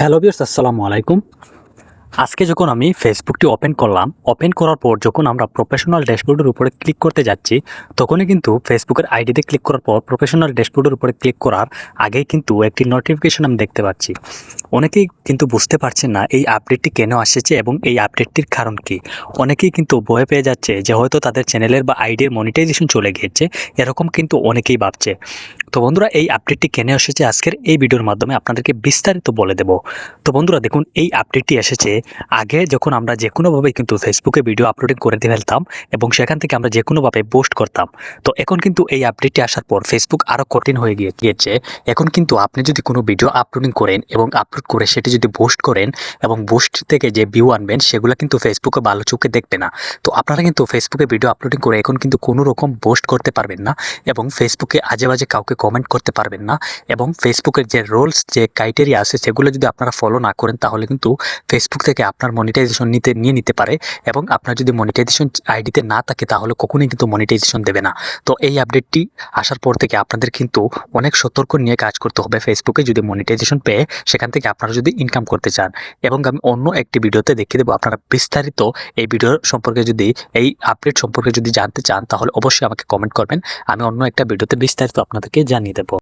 Hello viewers, আসসালামু আলাইকুম। আজকে যখন আমি ফেসবুকটি ওপেন করলাম, ওপেন করার পর যখন আমরা প্রফেশনাল ড্যাশবোর্ডের উপরে ক্লিক করতে যাচ্ছি, তখনই কিন্তু ফেসবুকের আইডিতে ক্লিক করার পর প্রফেশনাল ড্যাশবোর্ডের উপরে ক্লিক করার আগেই কিন্তু একটি নোটিফিকেশন আমি দেখতে পাচ্ছি। অনেকেই কিন্তু বুঝতে পারছেন না এই আপডেটটি কেন আসছে এবং এই আপডেটটির কারণ কি। অনেকেই কিন্তু ভয় পেয়ে যাচ্ছে যে হয়তো তাদের চ্যানেলের বা আইডির মনিটাইজেশন চলে গিয়েছে, এরকম কিন্তু অনেকেই ভাবছে। তো বন্ধুরা, এই আপডেটটি কেন এসেছে আজকের এই ভিডিওর মাধ্যমে আপনাদেরকে বিস্তারিত বলে দেব। তো বন্ধুরা দেখুন, এই আপডেটটি এসেছে আগে যখন আমরা যে কোনোভাবে কিন্তু ফেসবুকে ভিডিও আপলোডিং করে ফেলতাম এবং সেখান থেকে আমরা যে কোনোভাবে পোস্ট করতাম। তো এখন কিন্তু এই আপডেটটি আসার পর ফেসবুক আরও কঠিন হয়ে গিয়েছে। এখন কিন্তু আপনি যদি কোনো ভিডিও আপলোডিং করেন এবং আপলোড করে সেটি যদি পোস্ট করেন এবং পোস্ট থেকে যে ভিউ আনবেন সেগুলো কিন্তু ফেসবুকে ভালো চোখে দেখবে না। তো আপনারা কিন্তু ফেসবুকে ভিডিও আপলোডিং করে এখন কিন্তু কোনো রকম পোস্ট করতে পারবেন না এবং ফেসবুকে আজে বাজে কাউকে কমেন্ট করতে পারবেন না। এবং ফেসবুকের যে রুলস, যে ক্রাইটেরিয়া আছে সেগুলো যদি আপনারা ফলো না করেন তাহলে কিন্তু ফেসবুক থেকে আপনার মনিটাইজেশন নিয়ে নিতে পারে। এবং আপনার যদি মনিটাইজেশন আইডিতে না থাকে তাহলে কখনোই কিন্তু মনিটাইজেশন দেবে না। তো এই আপডেটটি আসার পর থেকে আপনাদের কিন্তু অনেক সতর্ক নিয়ে কাজ করতে হবে ফেসবুকে যদি মনিটাইজেশন পেয়ে সেখান থেকে আপনারা যদি ইনকাম করতে চান। এবং আমি অন্য একটি ভিডিওতে দেখিয়ে দেবো আপনারা বিস্তারিত এই ভিডিও সম্পর্কে, যদি এই আপডেট সম্পর্কে যদি জানতে চান তাহলে অবশ্যই আমাকে কমেন্ট করবেন। আমি অন্য একটা ভিডিওতে বিস্তারিত আপনাদেরকে জানিয়ে দেবো।